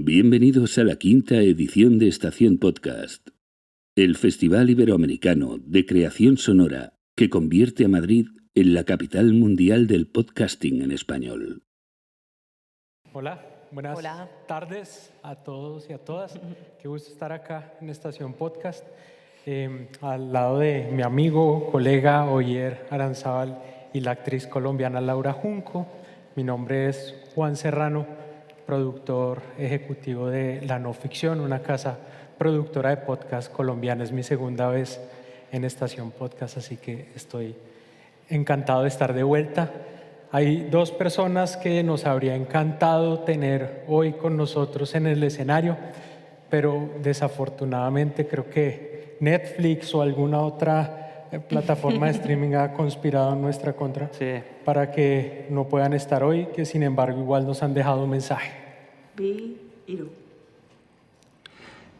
Bienvenidos a la quinta edición de Estación Podcast, el Festival Iberoamericano de Creación Sonora que convierte a Madrid en la capital mundial del podcasting en español. Hola, buenas tardes a todos y a todas. Qué gusto estar acá en Estación Podcast, al lado de mi amigo, colega Oyer Aranzábal y la actriz colombiana Laura Junco. Mi nombre es Juan Serrano, productor ejecutivo de La No Ficción, una casa productora de podcast colombiana. Es mi segunda vez en Estación Podcast, así que estoy encantado de estar de vuelta. Hay dos personas que nos habría encantado tener hoy con nosotros en el escenario, pero desafortunadamente creo que Netflix o alguna otra plataforma de streaming ha conspirado en nuestra contra para que no puedan estar hoy, que sin embargo igual nos han dejado un mensaje.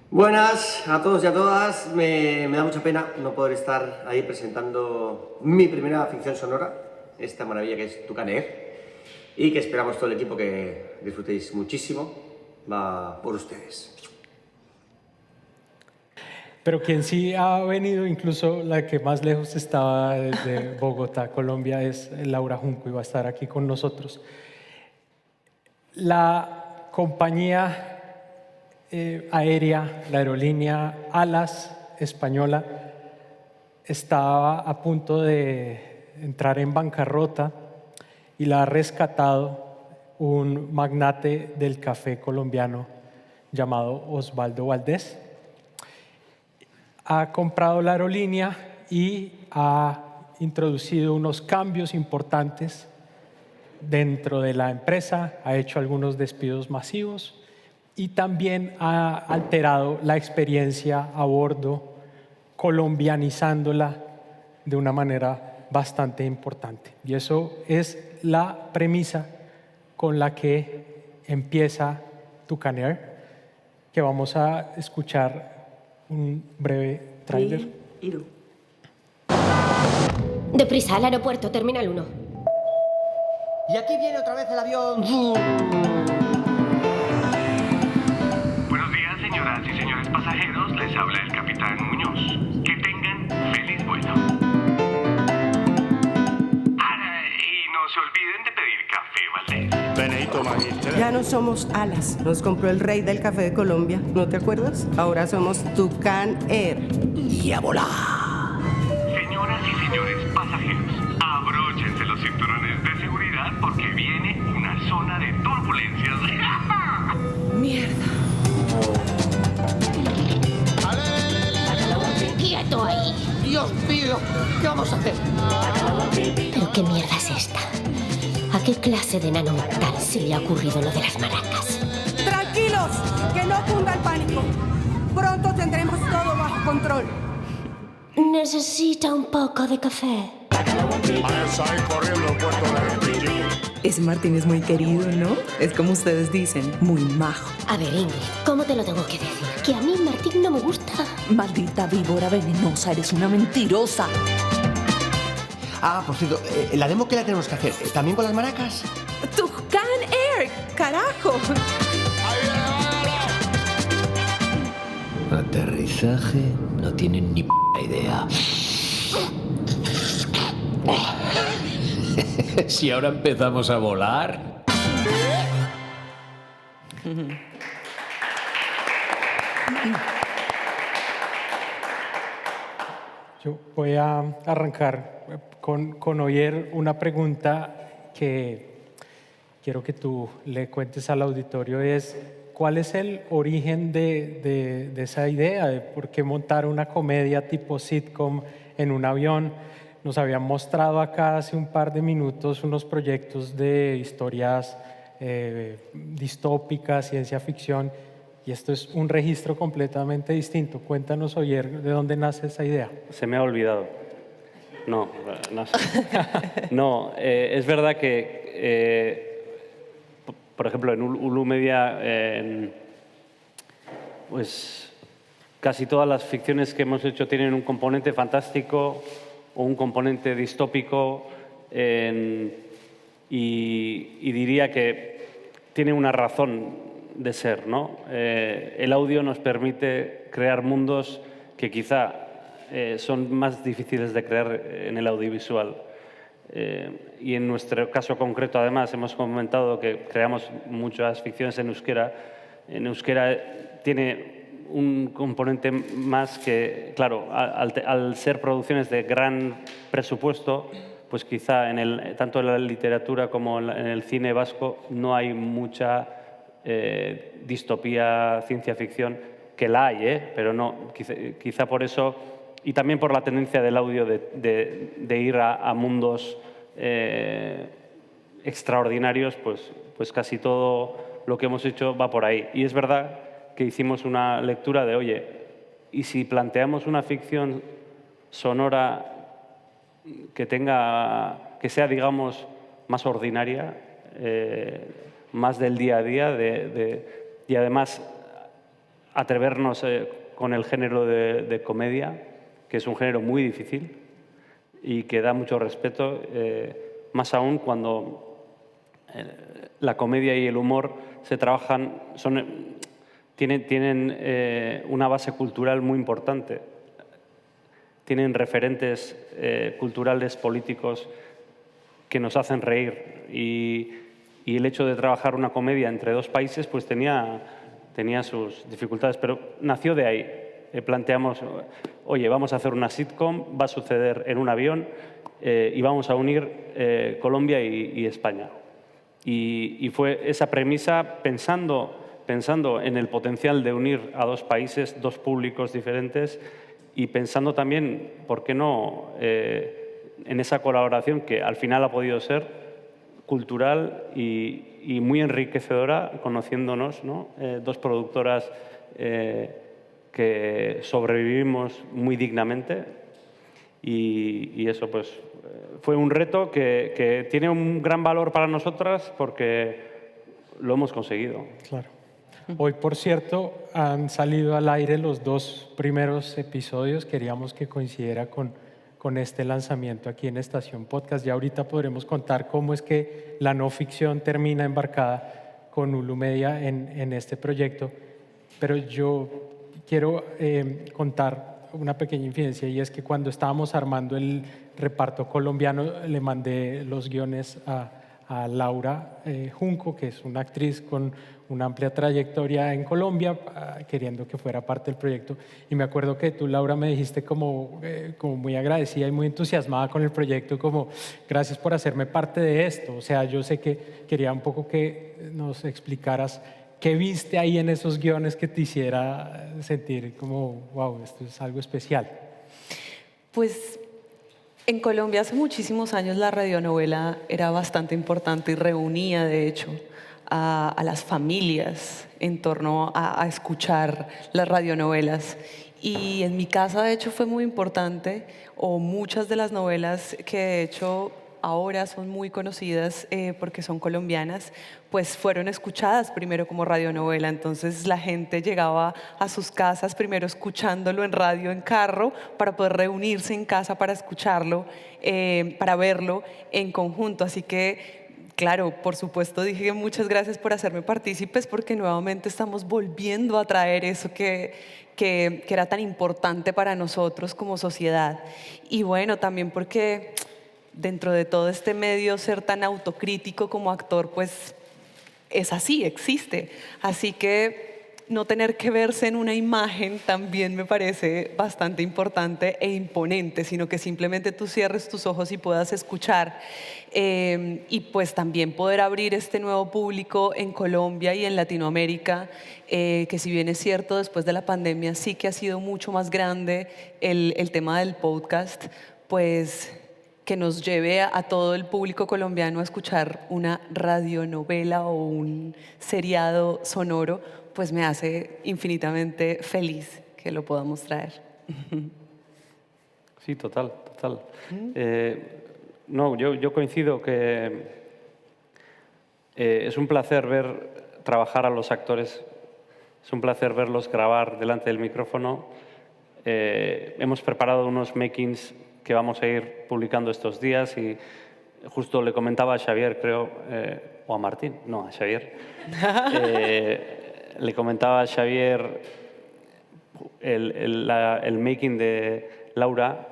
Buenas a todos y a todas. Me da mucha pena no poder estar ahí presentando mi primera ficción sonora, esta maravilla que es Tucán Air, y que esperamos todo el equipo que disfrutéis muchísimo. Va por ustedes. Pero quien sí ha venido, incluso la que más lejos estaba desde Bogotá, Colombia, es Laura Junco y va a estar aquí con nosotros. La compañía aérea, la aerolínea Alas española, estaba a punto de entrar en bancarrota y la ha rescatado un magnate del café colombiano llamado Osvaldo Valdés. Ha comprado la aerolínea y ha introducido unos cambios importantes dentro de la empresa, ha hecho algunos despidos masivos y también ha alterado la experiencia a bordo, colombianizándola de una manera bastante importante. Y eso es la premisa con la que empieza Tucán Air, que vamos a escuchar un breve tráiler. Deprisa, al aeropuerto, Terminal 1. Y aquí viene otra vez el avión. Buenos días, señoras y señores pasajeros. Les habla el capitán Muñoz. Que tengan feliz vuelo. Y no se olviden de pedir café, Valdés. Benito Magister. Ya no somos Alas, nos compró el rey del café de Colombia, ¿no te acuerdas? Ahora somos Tucán Air. Y a volar. Señoras y señores pasajeros, abróchense los cinturones de seguridad porque viene una zona de turbulencias. Mierda. ¡Quieto ahí! Dios mío, ¿qué vamos a hacer? ¿Pero qué mierda es esta? ¿A qué clase de nano mental se le ha ocurrido lo de las maracas? Tranquilos, que no cunda el pánico. Pronto tendremos todo bajo control. Necesita un poco de café. Ahí corriendo al puerto de Beijing. Ese Martín es muy querido, ¿no? Es como ustedes dicen, muy majo. A ver, Ingrid, ¿cómo te lo tengo que decir? Que a mí Martín no me gusta. Maldita víbora venenosa, eres una mentirosa. Ah, por cierto, la demo que la tenemos que hacer, ¿también con las maracas? ¡Tucán Air! ¡Carajo! Aterrizaje, no tienen ni p*** idea. Si ahora empezamos a volar. Yo voy a arrancar con Oyer una pregunta que quiero que tú le cuentes al auditorio. Es, ¿cuál es el origen de esa idea de por qué montar una comedia tipo sitcom en un avión? Nos habían mostrado acá hace un par de minutos unos proyectos de historias distópicas, ciencia ficción, y esto es un registro completamente distinto. Cuéntanos, Oyer, ¿de dónde nace esa idea? Se me ha olvidado. No, no, es verdad que, por ejemplo, en Hulu Media, pues casi todas las ficciones que hemos hecho tienen un componente fantástico o un componente distópico, y diría que tiene una razón de ser, ¿no? El audio nos permite crear mundos que quizá son más difíciles de crear en el audiovisual. Y en nuestro caso concreto, además, hemos comentado que creamos muchas ficciones en euskera. En euskera tiene un componente más que, claro, al ser producciones de gran presupuesto, pues quizá tanto en la literatura como en el cine vasco no hay mucha distopía, ciencia ficción, que la hay, pero no, quizá por eso, y también por la tendencia del audio de ir a mundos extraordinarios, pues casi todo lo que hemos hecho va por ahí. Y es verdad que hicimos una lectura de, oye, ¿y si planteamos una ficción sonora que sea, digamos, más ordinaria, más del día a día, y además atrevernos con el género de comedia, que es un género muy difícil y que da mucho respeto, más aún cuando la comedia y el humor se trabajan, tienen una base cultural muy importante. Tienen referentes culturales, políticos, que nos hacen reír. Y el hecho de trabajar una comedia entre dos países pues tenía sus dificultades, pero nació de ahí. Planteamos, oye, vamos a hacer una sitcom, va a suceder en un avión y vamos a unir Colombia y España. Y fue esa premisa pensando en el potencial de unir a dos países, dos públicos diferentes, y pensando también, ¿por qué no?, en esa colaboración que al final ha podido ser cultural y muy enriquecedora, conociéndonos, ¿no? Dos productoras que sobrevivimos muy dignamente, y eso pues fue un reto que tiene un gran valor para nosotras porque lo hemos conseguido. Claro. Hoy, por cierto, han salido al aire los 2 primeros episodios. Queríamos que coincidiera con este lanzamiento aquí en Estación Podcast. Ya ahorita podremos contar cómo es que la no ficción termina embarcada con Hulu Media en este proyecto. Pero yo quiero contar una pequeña infidencia, y es que cuando estábamos armando el reparto colombiano le mandé los guiones a Laura Junco, que es una actriz con una amplia trayectoria en Colombia, queriendo que fuera parte del proyecto. Y me acuerdo que tú, Laura, me dijiste como muy agradecida y muy entusiasmada con el proyecto, como gracias por hacerme parte de esto. O sea, yo sé que quería un poco que nos explicaras qué viste ahí en esos guiones que te hiciera sentir como, wow, esto es algo especial. Pues en Colombia hace muchísimos años la radionovela era bastante importante y reunía, de hecho, a las familias en torno a escuchar las radionovelas. Y en mi casa, de hecho, fue muy importante, o muchas de las novelas que, de hecho, ahora son muy conocidas porque son colombianas, pues fueron escuchadas primero como radionovela. Entonces la gente llegaba a sus casas primero escuchándolo en radio, en carro, para poder reunirse en casa para escucharlo, para verlo en conjunto. Así que, claro, por supuesto, dije muchas gracias por hacerme partícipes, porque nuevamente estamos volviendo a traer eso que era tan importante para nosotros como sociedad. Y bueno, también porque dentro de todo este medio, ser tan autocrítico como actor, pues es así, existe. Así que no tener que verse en una imagen también me parece bastante importante e imponente, sino que simplemente tú cierres tus ojos y puedas escuchar. Y pues también poder abrir este nuevo público en Colombia y en Latinoamérica, que si bien es cierto, después de la pandemia sí que ha sido mucho más grande el tema del podcast, pues que nos lleve a todo el público colombiano a escuchar una radionovela o un seriado sonoro, pues me hace infinitamente feliz que lo podamos traer. Sí, total. No, yo coincido que es un placer ver trabajar a los actores, es un placer verlos grabar delante del micrófono. Hemos preparado unos makings que vamos a ir publicando estos días, y justo le comentaba a Xavier, creo, o a Martín, no, a Xavier, le comentaba a Xavier el making de Laura.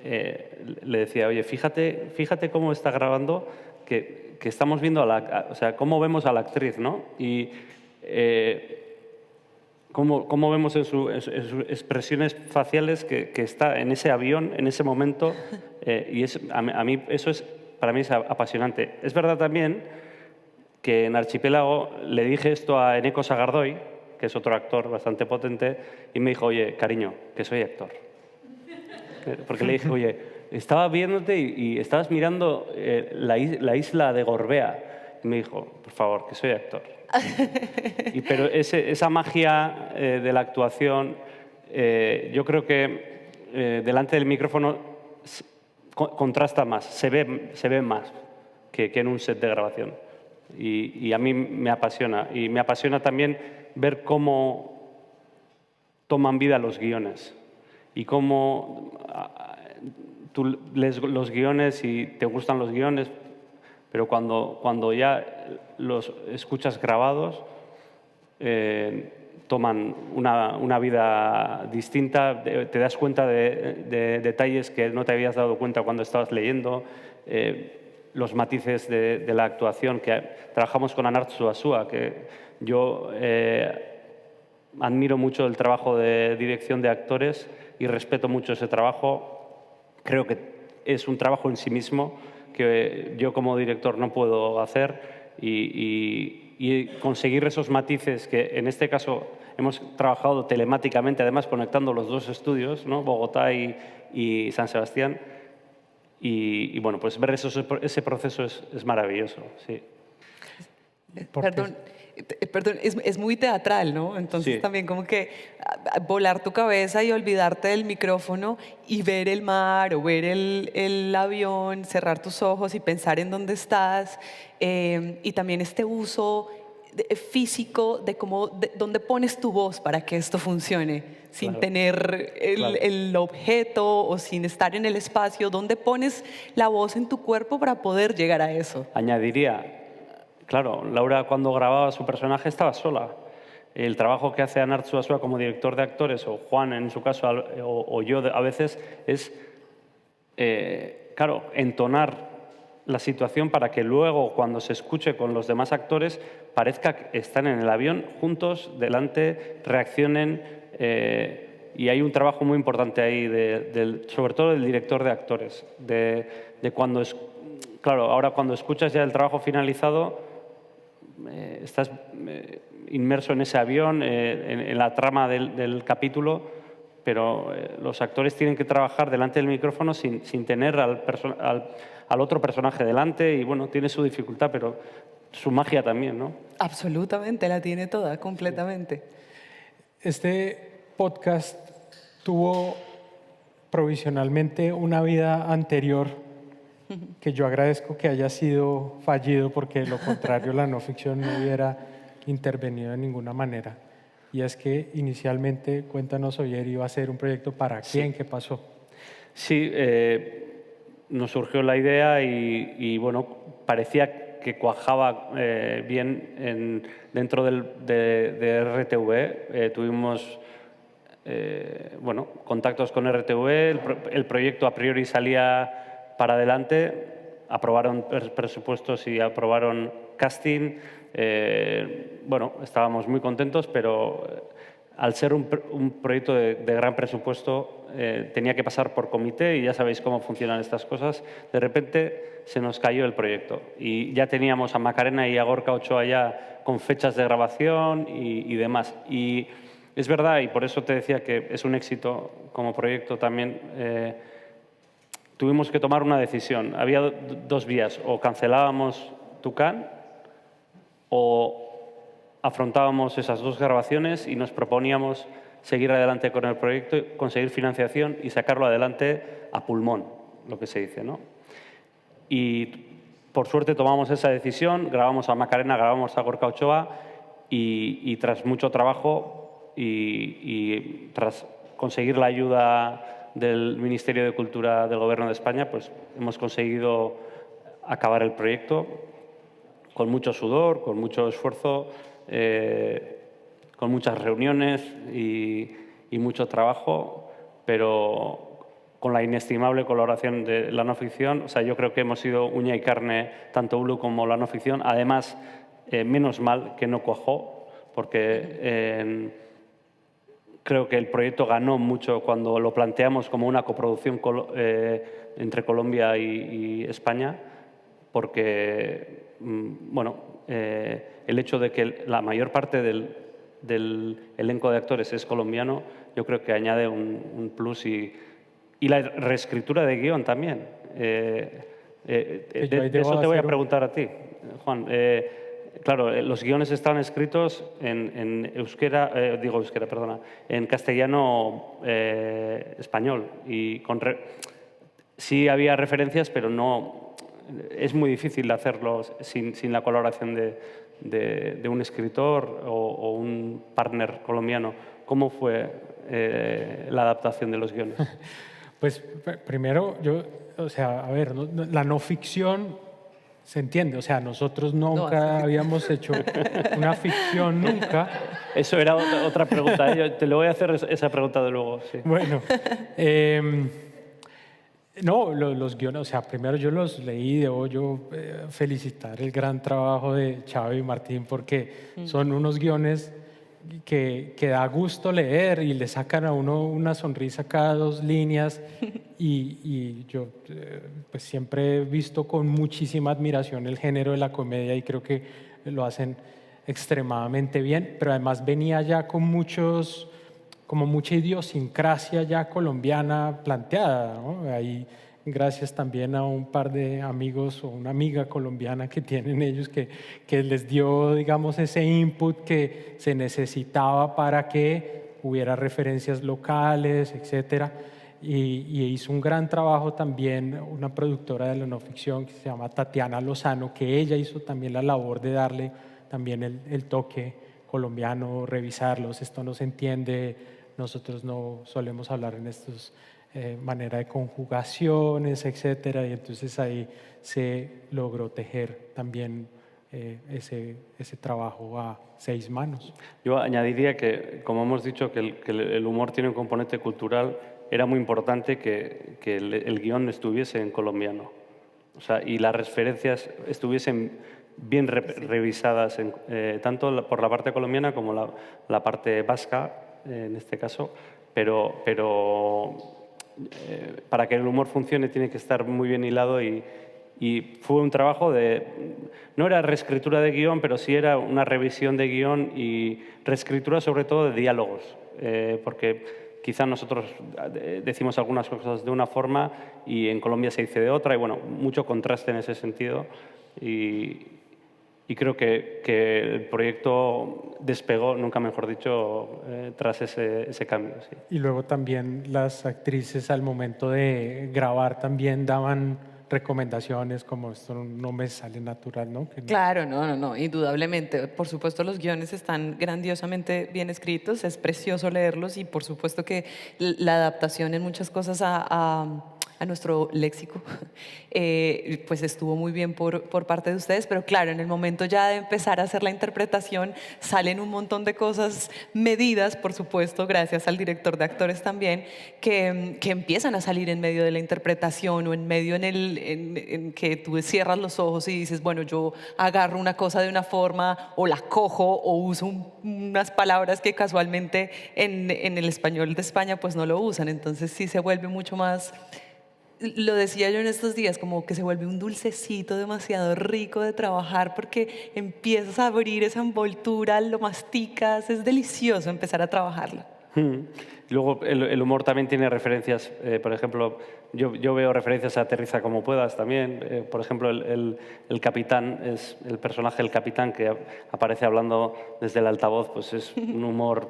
Le decía, oye, fíjate cómo está grabando, que estamos viendo o sea, cómo vemos a la actriz, ¿no? Y cómo vemos en sus expresiones faciales que está en ese avión, en ese momento, y a mí eso para mí es apasionante. Es verdad también que en Archipiélago le dije esto a Eneko Sagardoy, que es otro actor bastante potente, y me dijo, oye, cariño, que soy actor. Porque le dije, oye, estaba viéndote y estabas mirando la isla de Gorbea. Y me dijo, por favor, que soy actor. Pero esa magia de la actuación, yo creo que delante del micrófono contrasta más, se ve más que en un set de grabación. Y a mí me apasiona. Y me apasiona también ver cómo toman vida los guiones. Y cómo tú lees los guiones y te gustan los guiones, pero cuando ya los escuchas grabados, toman una vida distinta, te das cuenta de detalles que no te habías dado cuenta cuando estabas leyendo, los matices de la actuación, que trabajamos con Anartxu Asúa, que yo admiro mucho el trabajo de dirección de actores y respeto mucho ese trabajo. Creo que es un trabajo en sí mismo que yo como director no puedo hacer y conseguir esos matices que en este caso hemos trabajado telemáticamente, además conectando los dos estudios, ¿no? Bogotá y San Sebastián. Y bueno, pues ver ese proceso es maravilloso, sí. Perdón, es muy teatral, ¿no? Entonces también como que volar tu cabeza y olvidarte del micrófono y ver el mar o ver el avión, cerrar tus ojos y pensar en dónde estás. Y también este uso físico de dónde pones tu voz para que esto funcione, sin tener el objeto o sin estar en el espacio. ¿Dónde pones la voz en tu cuerpo para poder llegar a eso? Añadiría, claro, Laura cuando grababa su personaje estaba sola. El trabajo que hace Anartxu Asúa como director de actores, o Juan en su caso, o yo a veces, es, claro, entonar la situación para que luego, cuando se escuche con los demás actores, parezca que están en el avión juntos, delante, reaccionen. Y hay un trabajo muy importante ahí, sobre todo del director de actores, de cuando claro, ahora cuando escuchas ya el trabajo finalizado, estás inmerso en ese avión, en la trama del capítulo, pero los actores tienen que trabajar delante del micrófono sin tener al otro personaje delante, y bueno, tiene su dificultad, pero su magia también, ¿no? Absolutamente, la tiene toda, completamente. Este podcast tuvo provisionalmente una vida anterior que yo agradezco que haya sido fallido, porque de lo contrario la no ficción no hubiera intervenido de ninguna manera. Y es que inicialmente, cuéntanos, Oyer, iba a ser un proyecto para quién, ¿qué pasó? Sí, nos surgió la idea y bueno, parecía que cuajaba bien dentro de RTV. Tuvimos bueno, contactos con RTV, el proyecto a priori salía para adelante, aprobaron presupuestos y aprobaron casting. Bueno, estábamos muy contentos, pero al ser un proyecto de gran presupuesto, tenía que pasar por comité, y ya sabéis cómo funcionan estas cosas. De repente se nos cayó el proyecto y ya teníamos a Macarena y a Gorka Ochoa ya con fechas de grabación y demás. Y es verdad, y por eso te decía que es un éxito como proyecto también. Tuvimos que tomar una decisión. Había dos vías: o cancelábamos Tucán o afrontábamos esas dos grabaciones y nos proponíamos seguir adelante con el proyecto, conseguir financiación y sacarlo adelante a pulmón, lo que se dice, ¿no? Y por suerte tomamos esa decisión, grabamos a Macarena, grabamos a Gorka Ochoa y tras mucho trabajo y tras conseguir la ayuda del Ministerio de Cultura del Gobierno de España, pues hemos conseguido acabar el proyecto con mucho sudor, con mucho esfuerzo, con muchas reuniones y mucho trabajo, pero con la inestimable colaboración de la no ficción. O sea, yo creo que hemos sido uña y carne, tanto Ulu como la no ficción. Además, menos mal que no cuajó, porque creo que el proyecto ganó mucho cuando lo planteamos como una coproducción entre Colombia y España, porque bueno, el hecho de que la mayor parte del elenco de actores es colombiano, yo creo que añade un plus y la reescritura de guión también. De eso te voy a preguntar a ti, Juan. Claro, los guiones estaban escritos en en castellano español. Y sí había referencias, pero no. Es muy difícil hacerlos sin la colaboración de un escritor o un partner colombiano. ¿Cómo fue la adaptación de los guiones? Pues primero, o sea, a ver, la no ficción se entiende, o sea, nosotros nunca habíamos hecho una ficción, nunca. Eso era otra pregunta, yo te lo voy a hacer esa pregunta de luego. Sí. Bueno, no, los guiones, o sea, primero yo los leí, debo yo felicitar el gran trabajo de Chava y Martín, porque son unos guiones que da gusto leer y le sacan a uno una sonrisa cada 2 líneas y yo pues siempre he visto con muchísima admiración el género de la comedia y creo que lo hacen extremadamente bien, pero además venía ya con como mucha idiosincrasia ya colombiana planteada, ¿no? Ahí, gracias también a un par de amigos o una amiga colombiana que tienen ellos que les dio, digamos, ese input que se necesitaba para que hubiera referencias locales, etcétera. Y hizo un gran trabajo también una productora de la no ficción que se llama Tatiana Lozano, que ella hizo también la labor de darle también el toque colombiano, revisarlos, esto no se entiende, nosotros no solemos hablar en estos manera de conjugaciones, etcétera, y entonces ahí se logró tejer también ese trabajo a 6 manos. Yo añadiría que, como hemos dicho, que el humor tiene un componente cultural, era muy importante que el guión estuviese en colombiano, o sea, y las referencias estuviesen bien revisadas, tanto por la parte colombiana como la parte vasca, en este caso, pero para que el humor funcione tiene que estar muy bien hilado y fue un trabajo no era reescritura de guión, pero sí era una revisión de guión y reescritura sobre todo de diálogos, porque quizá nosotros decimos algunas cosas de una forma y en Colombia se dice de otra y bueno, mucho contraste en ese sentido y creo que el proyecto despegó, nunca mejor dicho, tras ese cambio. Sí. Y luego también las actrices al momento de grabar también daban recomendaciones como esto no me sale natural, ¿no? Claro, no, indudablemente. Por supuesto los guiones están grandiosamente bien escritos, es precioso leerlos y por supuesto que la adaptación en muchas cosas a nuestro léxico, pues estuvo muy bien por parte de ustedes, pero claro, en el momento ya de empezar a hacer la interpretación salen un montón de cosas medidas, por supuesto, gracias al director de actores también, que empiezan a salir en medio de la interpretación o en medio en que tú cierras los ojos y dices, bueno, yo agarro una cosa de una forma o la cojo o uso unas palabras que casualmente en el español de España pues no lo usan, entonces sí se vuelve mucho más... Lo decía yo en estos días, como que se vuelve un dulcecito demasiado rico de trabajar porque empiezas a abrir esa envoltura, lo masticas, es delicioso empezar a trabajarlo. Luego el humor también tiene referencias, por ejemplo, yo veo referencias a Aterriza como puedas también, por ejemplo el capitán, es el personaje del capitán que aparece hablando desde el altavoz, pues es un humor...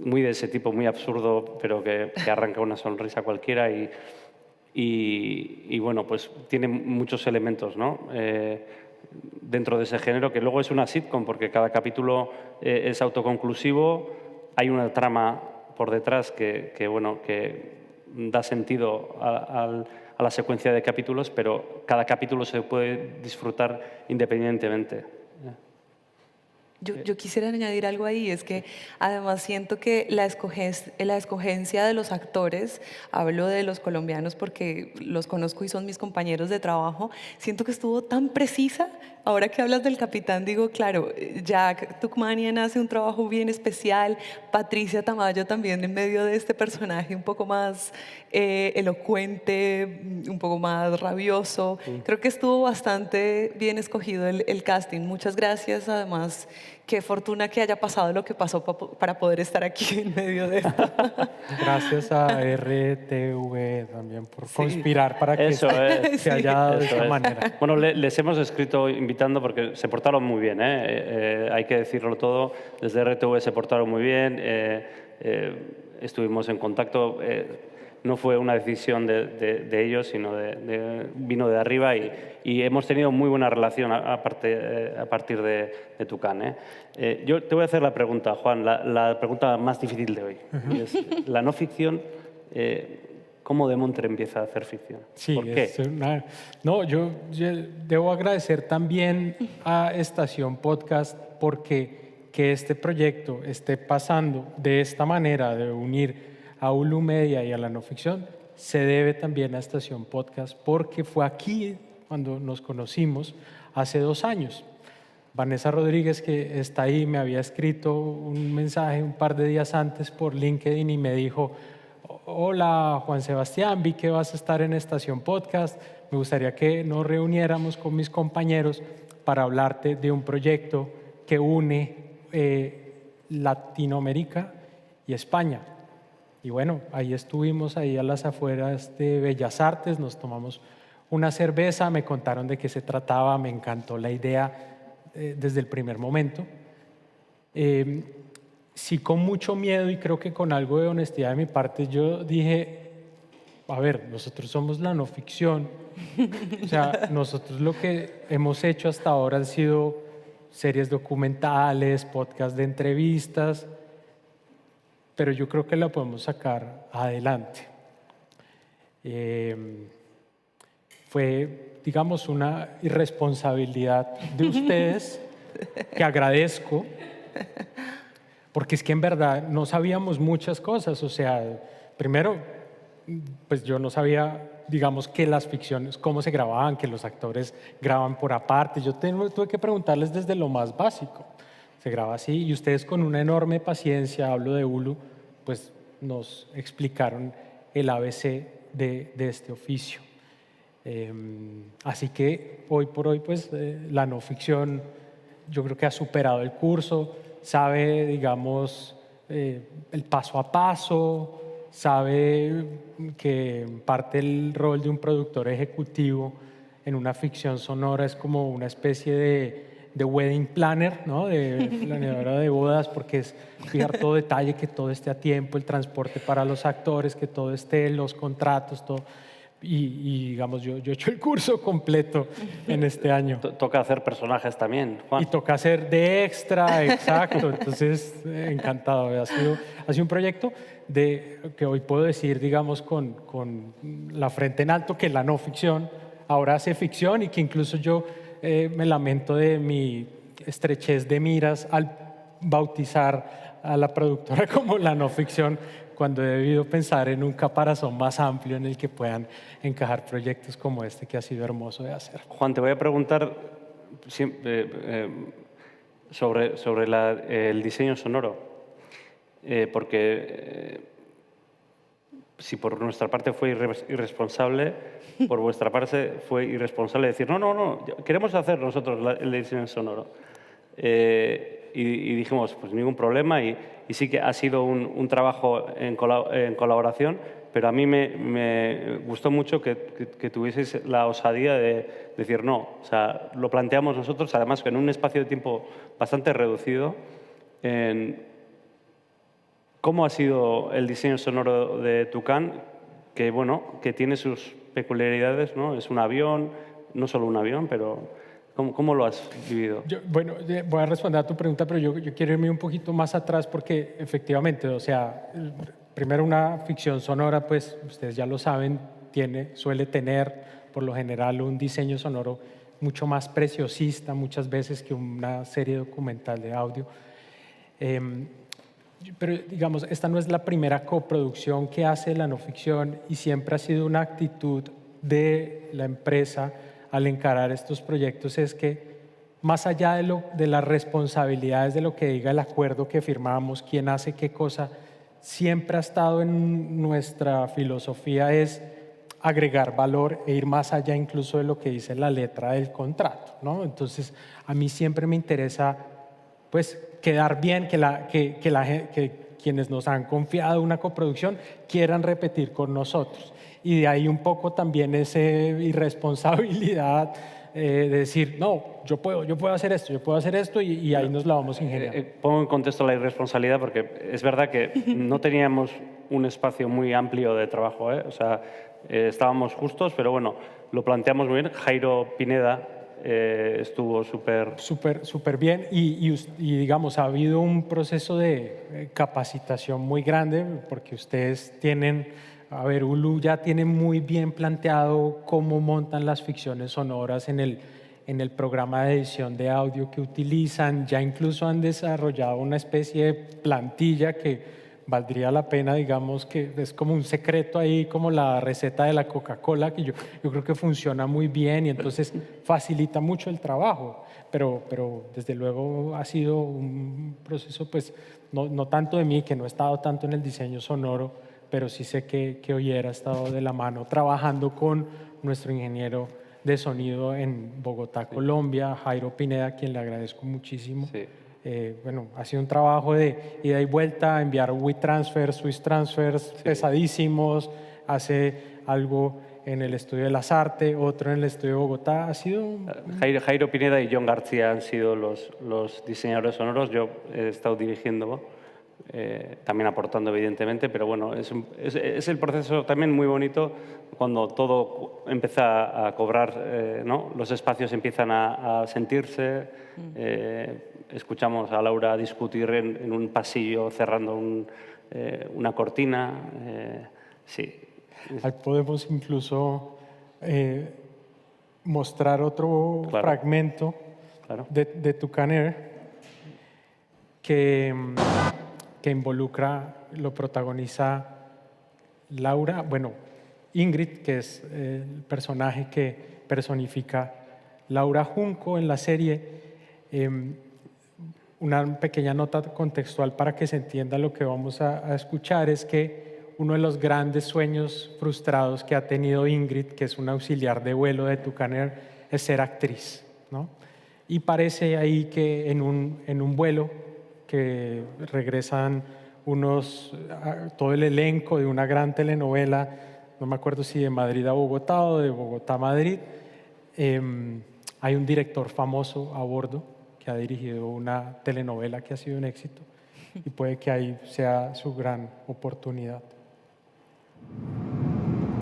muy de ese tipo, muy absurdo, pero que arranca una sonrisa cualquiera y bueno, pues tiene muchos elementos, ¿no? Dentro de ese género, que luego es una sitcom, porque cada capítulo es autoconclusivo, hay una trama por detrás que da sentido a la secuencia de capítulos, pero cada capítulo se puede disfrutar independientemente. Yo quisiera añadir algo ahí, es que además siento que la escogencia de los actores, hablo de los colombianos porque los conozco y son mis compañeros de trabajo, siento que estuvo tan precisa. Ahora que hablas del capitán, digo, claro, Jack Tukmanian hace un trabajo bien especial, Patricia Tamayo también en medio de este personaje un poco más elocuente, un poco más rabioso. Creo que estuvo bastante bien escogido el casting. Muchas gracias, además. Qué fortuna que haya pasado lo que pasó para poder estar aquí en medio de esto. Gracias a RTV también por conspirar para que se haya dado de esa manera. Bueno, les hemos escrito invitando porque se portaron muy bien, hay que decirlo todo. Desde RTV se portaron muy bien, estuvimos en contacto. No fue una decisión de ellos, sino vino de arriba y hemos tenido muy buena relación a partir de Tucán. Yo te voy a hacer la pregunta, Juan, la pregunta más difícil de hoy. Es, la no ficción, ¿cómo Demontre empieza a hacer ficción? Sí, ¿por qué? No, yo debo agradecer también a Estación Podcast porque que este proyecto esté pasando de esta manera de unir a Hulu Media y a la no ficción, se debe también a Estación Podcast, porque fue aquí cuando nos conocimos hace 2 años. Vanessa Rodríguez, que está ahí, me había escrito un mensaje un par de días antes por LinkedIn y me dijo: hola Juan Sebastián, vi que vas a estar en Estación Podcast, me gustaría que nos reuniéramos con mis compañeros para hablarte de un proyecto que une Latinoamérica y España. Y bueno, ahí estuvimos, ahí a las afueras de Bellas Artes, nos tomamos una cerveza, me contaron de qué se trataba, me encantó la idea desde el primer momento. Sí, con mucho miedo y creo que con algo de honestidad de mi parte, yo dije, a ver, nosotros somos la no ficción, o sea, nosotros lo que hemos hecho hasta ahora han sido series documentales, podcasts de entrevistas, pero yo creo que la podemos sacar adelante. Fue, digamos, una irresponsabilidad de ustedes que agradezco, porque es que en verdad no sabíamos muchas cosas. O sea, primero, pues yo no sabía, digamos, que las ficciones, cómo se grababan, que los actores graban por aparte. Yo tuve que preguntarles desde lo más básico. Se graba así y ustedes con una enorme paciencia, hablo de Hulu, pues nos explicaron el ABC de este oficio. Así que hoy por hoy, pues la no ficción yo creo que ha superado el curso, sabe, digamos, el paso a paso, sabe que parte el rol de un productor ejecutivo en una ficción sonora es como una especie de wedding planner, ¿no? De planeadora de bodas, porque es fijar todo detalle, que todo esté a tiempo, el transporte para los actores, que todo esté, los contratos, todo. Y digamos, yo he hecho el curso completo en este año. Toca hacer personajes también, Juan. Y toca hacer de extra, exacto. Entonces, encantado. Ha sido un proyecto que hoy puedo decir, digamos, con la frente en alto, que la no ficción ahora hace ficción y que incluso yo me lamento de mi estrechez de miras al bautizar a la productora como la no ficción, cuando he debido pensar en un caparazón más amplio en el que puedan encajar proyectos como este, que ha sido hermoso de hacer. Juan, te voy a preguntar sobre el diseño sonoro, porque si por nuestra parte fue irresponsable, por vuestra parte fue irresponsable decir, no, queremos hacer nosotros el diseño sonoro. Y dijimos, pues ningún problema, y sí que ha sido un trabajo en colaboración, pero a mí me gustó mucho que tuvieseis la osadía de decir no, o sea, lo planteamos nosotros, además en un espacio de tiempo bastante reducido. ¿Cómo ha sido el diseño sonoro de Tucán? Que, bueno, que tiene sus peculiaridades, ¿no? Es un avión, no solo un avión, pero ¿cómo lo has vivido? Bueno, voy a responder a tu pregunta, pero yo quiero irme un poquito más atrás porque efectivamente, o sea, primero una ficción sonora, pues ustedes ya lo saben, suele tener por lo general un diseño sonoro mucho más preciosista muchas veces que una serie documental de audio. Pero digamos, esta no es la primera coproducción que hace la no ficción y siempre ha sido una actitud de la empresa al encarar estos proyectos, es que más allá de las responsabilidades de lo que diga el acuerdo que firmamos, quién hace qué cosa, siempre ha estado en nuestra filosofía es agregar valor e ir más allá incluso de lo que dice la letra del contrato, ¿no? Entonces, a mí siempre me interesa pues quedar bien, que quienes nos han confiado una coproducción quieran repetir con nosotros. Y de ahí un poco también esa irresponsabilidad de decir, no, yo puedo hacer esto y ahí nos la vamos ingeniando. Pongo en contexto la irresponsabilidad porque es verdad que no teníamos un espacio muy amplio de trabajo, o sea, estábamos justos, pero bueno, lo planteamos muy bien. Jairo Pineda estuvo súper bien y digamos, ha habido un proceso de capacitación muy grande porque ustedes tienen... A ver, Hulu ya tiene muy bien planteado cómo montan las ficciones sonoras en el programa de edición de audio que utilizan. Ya incluso han desarrollado una especie de plantilla que valdría la pena, digamos, que es como un secreto ahí, como la receta de la Coca-Cola, que yo creo que funciona muy bien y entonces facilita mucho el trabajo. Pero desde luego ha sido un proceso, pues, no tanto de mí, que no he estado tanto en el diseño sonoro, pero sí sé que Oyer ha estado de la mano trabajando con nuestro ingeniero de sonido en Bogotá, Colombia, Jairo Pineda, a quien le agradezco muchísimo. Sí. Bueno, ha sido un trabajo de ida y vuelta, enviar WeTransfer, Swiss Transfers pesadísimos, hace algo en el Estudio de las Artes, otro en el Estudio de Bogotá. Ha sido... Jairo Pineda y John García han sido los diseñadores sonoros, yo he estado dirigiendo. También aportando evidentemente, pero bueno, es el proceso también muy bonito cuando todo empieza a cobrar, ¿no? Los espacios empiezan a sentirse, escuchamos a Laura discutir en un pasillo cerrando una cortina, sí. Podemos incluso mostrar otro fragmento de Tucaner que involucra, lo protagoniza Laura, bueno, Ingrid, que es el personaje que personifica Laura Junco en la serie. Una pequeña nota contextual para que se entienda lo que vamos a escuchar es que uno de los grandes sueños frustrados que ha tenido Ingrid, que es una auxiliar de vuelo de Tucaner, es ser actriz, ¿no? Y parece ahí que en un vuelo que regresan todo el elenco de una gran telenovela, no me acuerdo si de Madrid a Bogotá o de Bogotá a Madrid, hay un director famoso a bordo que ha dirigido una telenovela que ha sido un éxito y puede que ahí sea su gran oportunidad.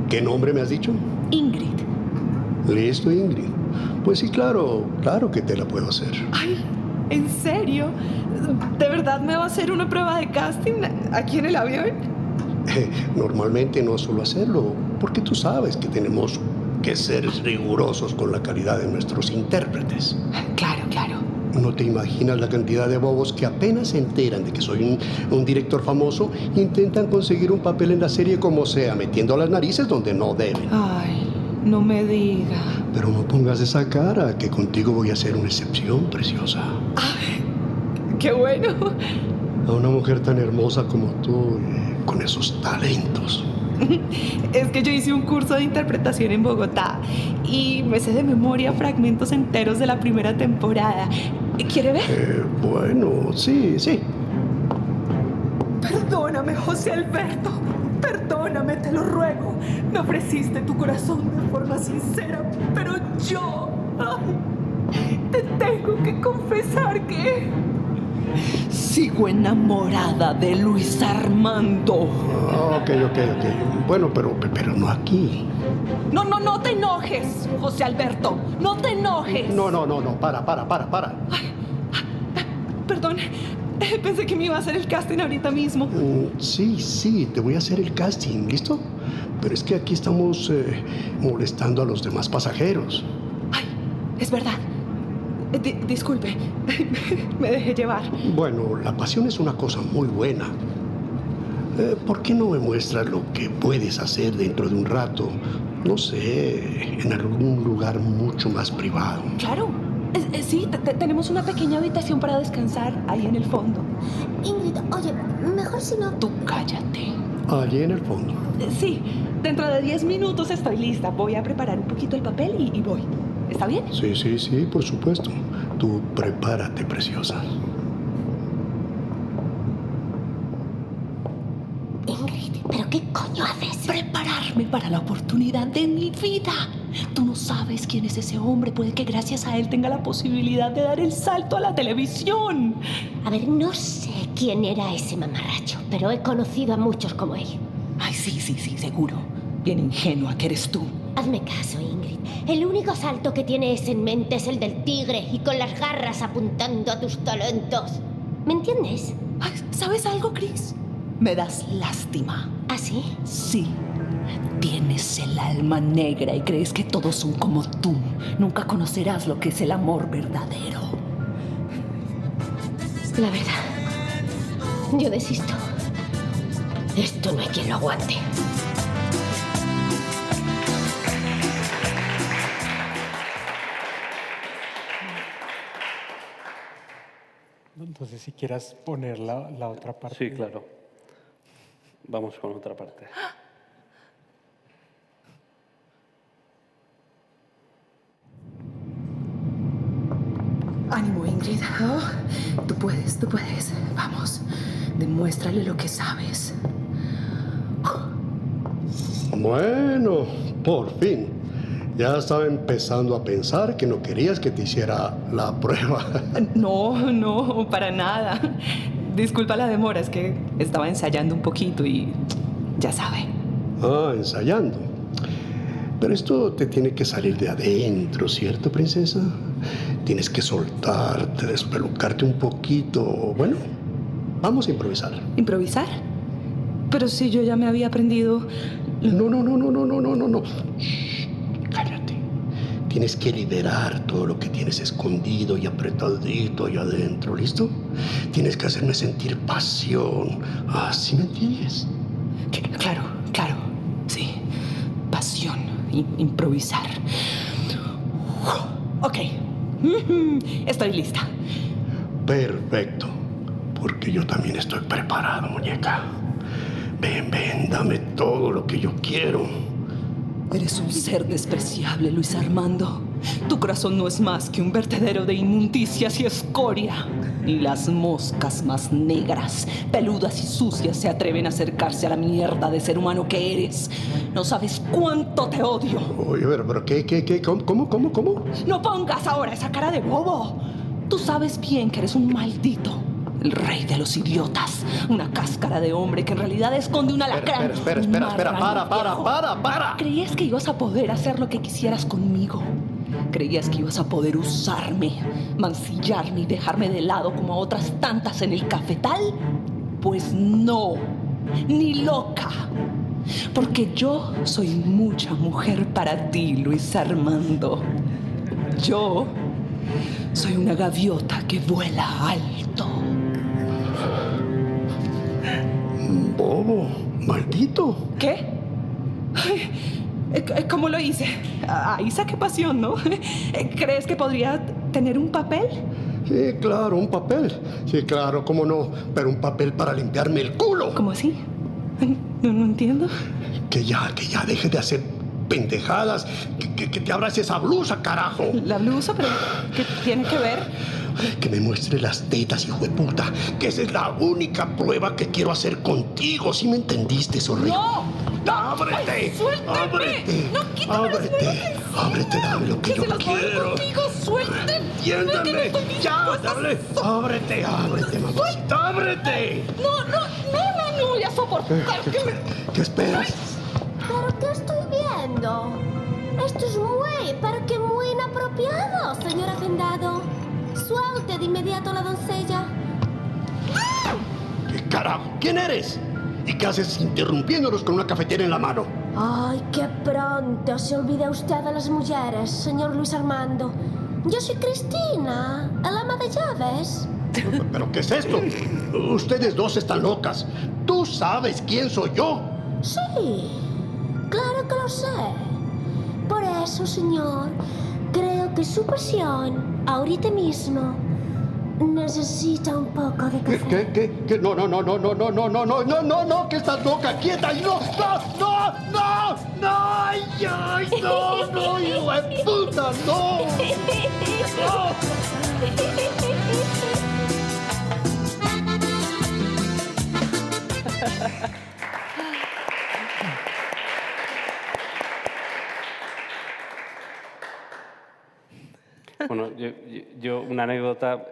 ¿Qué nombre me has dicho? Ingrid. Listo, Ingrid. Pues sí, claro que te la puedo hacer. Ay, ¿en serio? ¿De verdad me va a hacer una prueba de casting aquí en el avión? Normalmente no suelo hacerlo, porque tú sabes que tenemos que ser rigurosos con la calidad de nuestros intérpretes. Claro. No te imaginas la cantidad de bobos que apenas se enteran de que soy un director famoso intentan conseguir un papel en la serie como sea, metiendo las narices donde no deben. Ay, no me diga. Pero no pongas esa cara, que contigo voy a ser una excepción, preciosa. Ay, ¡qué bueno! A una mujer tan hermosa como tú, con esos talentos. Es que yo hice un curso de interpretación en Bogotá y me sé de memoria fragmentos enteros de la primera temporada. ¿Quiere ver? Bueno, sí. Perdóname, José Alberto. Perdóname, te lo ruego. Me ofreciste tu corazón de forma sincera, pero yo... te tengo que confesar que... sigo enamorada de Luis Armando. Ok. Bueno, pero no aquí. No te enojes, José Alberto. No te enojes. No. Para. Ay, perdón. Pensé que me iba a hacer el casting ahorita mismo. Sí, te voy a hacer el casting, ¿listo? Pero es que aquí estamos molestando a los demás pasajeros. Ay, Es verdad. Disculpe, me dejé llevar. Bueno, la pasión es una cosa muy buena. ¿Por qué no me muestras lo que puedes hacer dentro de un rato? No sé, en algún lugar mucho más privado. Claro. Sí, tenemos una pequeña habitación para descansar ahí en el fondo. Ingrid, oye, mejor si no... Tú cállate. Allí en el fondo. Sí, dentro de 10 minutos estoy lista. Voy a preparar un poquito el papel y voy. ¿Está bien? Sí, por supuesto. Tú prepárate, preciosa. Ingrid, ¿pero qué coño haces? Prepararme para la oportunidad de mi vida. Tú no sabes quién es ese hombre. Puede que gracias a él tenga la posibilidad de dar el salto a la televisión. A ver, no sé quién era ese mamarracho, pero he conocido a muchos como él. Ay, sí, seguro. Bien ingenua que eres tú. Hazme caso, Ingrid. El único salto que tienes en mente es el del tigre y con las garras apuntando a tus talentos. ¿Me entiendes? Ay, ¿sabes algo, Chris? Me das lástima. ¿Ah, sí? Sí. Tienes el alma negra y crees que todos son como tú. Nunca conocerás lo que es el amor verdadero. La verdad, yo desisto. Esto no hay quien lo aguante. Entonces, si quieras poner la otra parte. Sí, claro. Vamos con otra parte. Ánimo, Ingrid. Oh, tú puedes. Vamos, demuéstrale lo que sabes. Bueno, por fin. Ya estaba empezando a pensar que no querías que te hiciera la prueba. No, para nada. Disculpa la demora, es que estaba ensayando un poquito y ya sabe. Ah, ensayando. Pero esto te tiene que salir de adentro, ¿cierto, princesa? Tienes que soltarte, despelucarte un poquito. Bueno, vamos a improvisar. ¿Improvisar? Pero si yo ya me había aprendido... No. Shh, cállate. Tienes que liberar todo lo que tienes escondido y apretadito allá adentro, ¿listo? Tienes que hacerme sentir pasión. Ah, ¿sí me entiendes? Claro. Sí. Pasión. Improvisar. Ok. Estoy lista. Perfecto. Porque yo también estoy preparado, muñeca. Ven, dame todo lo que yo quiero. Eres un ser despreciable, Luis Armando. Tu corazón no es más que un vertedero de inmundicias y escoria. Ni las moscas más negras, peludas y sucias se atreven a acercarse a la mierda de ser humano que eres. No sabes cuánto te odio. Oye, pero ¿qué? ¿Cómo? No pongas ahora esa cara de bobo. Tú sabes bien que eres un maldito. El rey de los idiotas. Una cáscara de hombre que en realidad esconde un alacrán. Espera. Para. Creías que ibas a poder hacer lo que quisieras conmigo. Creías que ibas a poder usarme, mancillarme y dejarme de lado como a otras tantas en el cafetal. Pues no, ni loca. Porque yo soy mucha mujer para ti, Luis Armando. Yo soy una gaviota que vuela alto. Bobo, maldito. ¿Qué? Ay, ¿cómo lo hice? Ahí saqué pasión, ¿no? ¿Crees que podría tener un papel? Sí, claro, un papel. Sí, claro, cómo no. Pero un papel para limpiarme el culo. ¿Cómo así? No entiendo. Que ya deje de hacer pendejadas. Que te abras esa blusa, carajo. ¿La blusa? ¿Pero qué tiene que ver? Que me muestre las tetas, hijo de puta. Que esa es la única prueba que quiero hacer contigo. ¿Sí me entendiste, zorrillo? ¡No! ¡Ábrete! ¡Ay, suéltame! ¡Ábrete! ¡No, quítame las manos! ¡Ábrete, dame lo que yo quiero! Conmigo, suéltame. ¡Entiéndame! ¡Ya, dale! ¡Ábrete, mamacita! ¡Ábrete! No voy a soportar que me... ¿Qué esperas? ¿Pero qué estoy viendo? Esto es muy inapropiado, señor hacendado. Suelte de inmediato a la doncella. ¿Qué carajo? ¿Quién eres? ¿Y qué haces interrumpiéndonos con una cafetera en la mano? Ay, qué pronto se olvida usted de las mujeres, señor Luis Armando. Yo soy Cristina, el ama de llaves. ¿Pero qué es esto? Ustedes dos están locas. ¿Tú sabes quién soy yo? Sí, claro que lo sé. Por eso, señor, creo que su pasión, ahorita mismo, necesita un poco de café. ¿Qué? No, que estás loca, quieta, no, ay, no, hijo de puta, no. Bueno, yo una anécdota.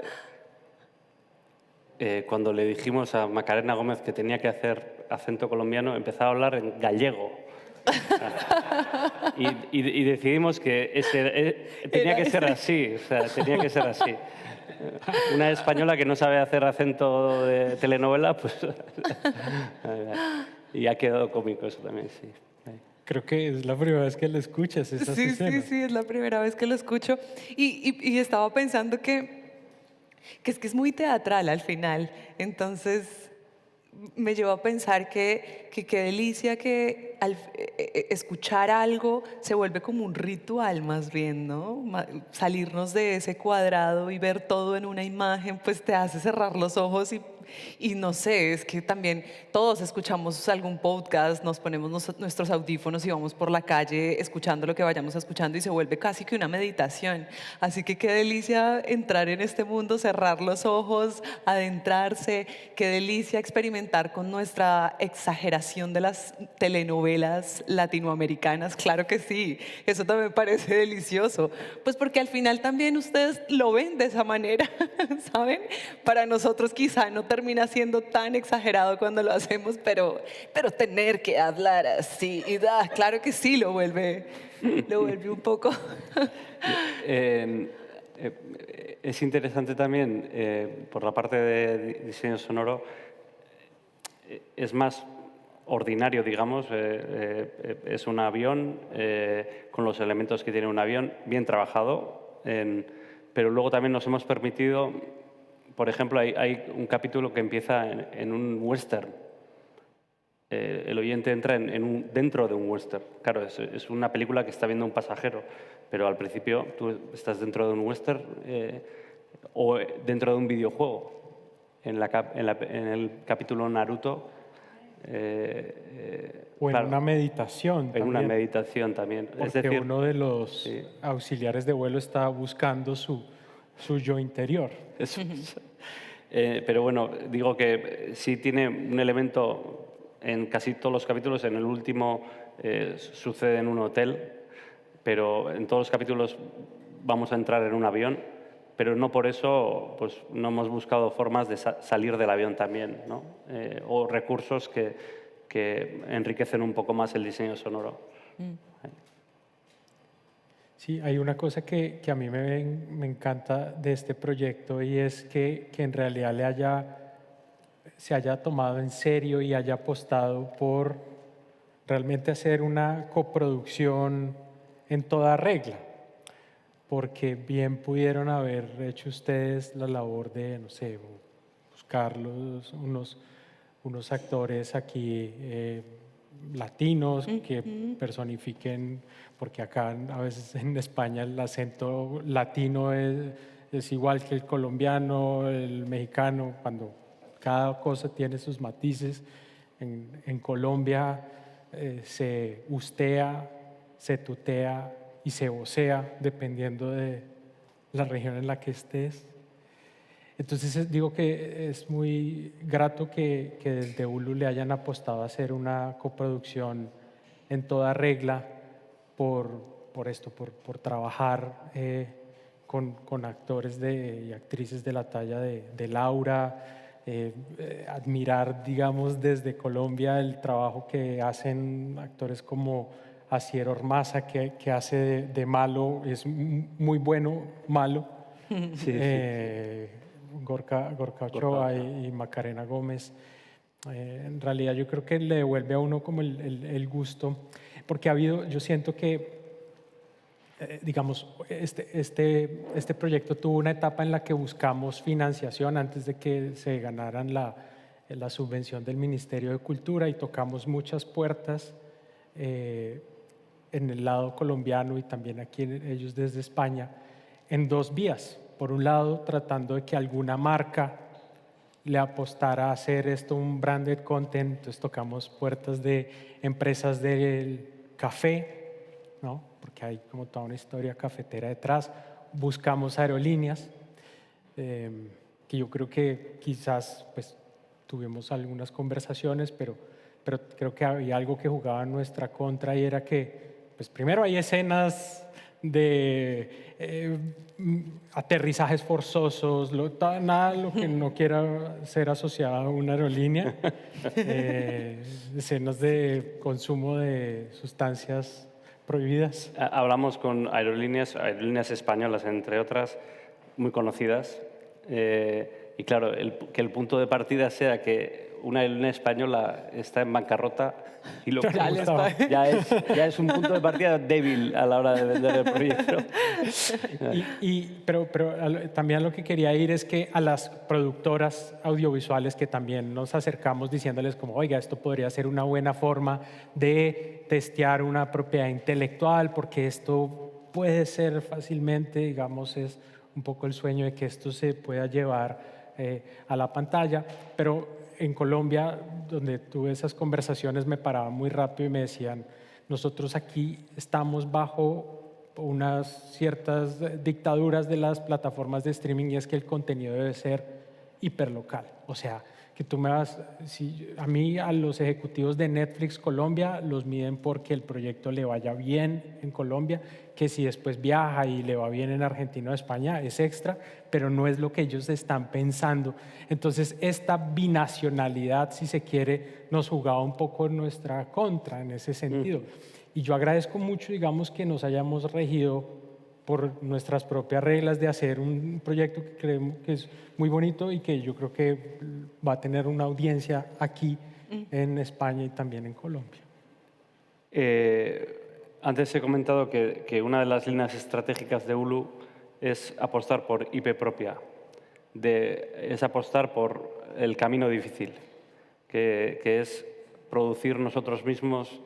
Cuando le dijimos a Macarena Gómez que tenía que hacer acento colombiano, empezaba a hablar en gallego. Y decidimos que tenía que ser así, o sea, tenía que ser así. Una española que no sabe hacer acento de telenovela, pues... Y ha quedado cómico eso también, sí. Creo que es la primera vez que lo escuchas, esas escenas. Sí, es la primera vez que lo escucho. Y estaba pensando que es muy teatral al final. Entonces me llevó a pensar que qué delicia que al escuchar algo se vuelve como un ritual más bien, ¿no? Salirnos de ese cuadrado y ver todo en una imagen, pues te hace cerrar los ojos y no sé, es que también todos escuchamos algún podcast, nos ponemos nuestros audífonos y vamos por la calle escuchando lo que vayamos escuchando y se vuelve casi que una meditación. Así que qué delicia entrar en este mundo, cerrar los ojos, adentrarse, qué delicia experimentar con nuestra exageración de las telenovelas latinoamericanas. Claro que sí, eso también parece delicioso, pues porque al final también ustedes lo ven de esa manera, ¿saben? Para nosotros quizá no termina siendo tan exagerado cuando lo hacemos, pero tener que hablar así, claro que sí, lo vuelve un poco. Es interesante también, por la parte de diseño sonoro, es más ordinario, digamos, es un avión con los elementos que tiene un avión, bien trabajado, pero luego también nos hemos permitido, por ejemplo, hay un capítulo que empieza en un western. El oyente entra dentro de un western. Claro, es una película que está viendo un pasajero, pero al principio tú estás dentro de un western o dentro de un videojuego. En el capítulo Naruto. O en una meditación también. En una meditación también. Porque es decir, uno de los auxiliares de vuelo está buscando su yo interior. Pero bueno, digo que sí tiene un elemento en casi todos los capítulos. En el último sucede en un hotel, pero en todos los capítulos vamos a entrar en un avión, pero no por eso pues, no hemos buscado formas de salir del avión también, ¿no? O recursos que enriquecen un poco más el diseño sonoro. Sí, hay una cosa que a mí me encanta de este proyecto y es que en realidad se haya tomado en serio y haya apostado por realmente hacer una coproducción en toda regla, porque bien pudieron haber hecho ustedes la labor de, no sé, buscar unos actores aquí latinos que personifiquen, porque acá a veces en España el acento latino es igual que el colombiano, el mexicano, cuando cada cosa tiene sus matices. En Colombia se ustea, se tutea y se vocea dependiendo de la región en la que estés. Entonces digo que es muy grato que desde Hulu le hayan apostado a hacer una coproducción en toda regla por esto, por trabajar con actores y actrices de la talla de Laura, admirar, digamos, desde Colombia el trabajo que hacen actores como Asier Ormaza, que hace de malo, es muy bueno malo. Sí. Gorka Ochoa y Macarena Gómez. En realidad yo creo que le devuelve a uno como el gusto, porque yo siento que digamos, este proyecto tuvo una etapa en la que buscamos financiación antes de que se ganaran la subvención del Ministerio de Cultura y tocamos muchas puertas en el lado colombiano y también aquí ellos desde España en dos vías. Por un lado, tratando de que alguna marca le apostara a hacer esto un branded content, entonces tocamos puertas de empresas del café, ¿no? Porque hay como toda una historia cafetera detrás. Buscamos aerolíneas, que yo creo que quizás pues, tuvimos algunas conversaciones, pero creo que había algo que jugaba en nuestra contra y era que, pues primero hay escenas de aterrizajes forzosos, nada lo que no quiera ser asociado a una aerolínea, escenas de consumo de sustancias prohibidas. Hablamos con aerolíneas españolas, entre otras, muy conocidas. Y claro, que el punto de partida sea que una aerolínea española está en bancarrota y lo que ya es un punto de partida débil a la hora de vender el proyecto. Pero también lo que quería ir es que a las productoras audiovisuales que también nos acercamos diciéndoles como, oiga, esto podría ser una buena forma de testear una propiedad intelectual porque esto puede ser fácilmente, digamos, es un poco el sueño de que esto se pueda llevar a la pantalla, pero en Colombia, donde tuve esas conversaciones, me paraban muy rápido y me decían, nosotros aquí estamos bajo unas ciertas dictaduras de las plataformas de streaming y es que el contenido debe ser hiperlocal. O sea, que tú me vas, a mí, a los ejecutivos de Netflix Colombia los miden porque el proyecto le vaya bien en Colombia, que si después viaja y le va bien en Argentina o España es extra, pero no es lo que ellos están pensando. Entonces, esta binacionalidad, si se quiere, nos jugaba un poco en nuestra contra en ese sentido. Y yo agradezco mucho, digamos, que nos hayamos regido por nuestras propias reglas de hacer un proyecto que creemos que es muy bonito y que yo creo que va a tener una audiencia aquí en España y también en Colombia. Antes he comentado que una de las líneas estratégicas de Hulu es apostar por IP propia, es apostar por el camino difícil, que es producir nosotros mismos,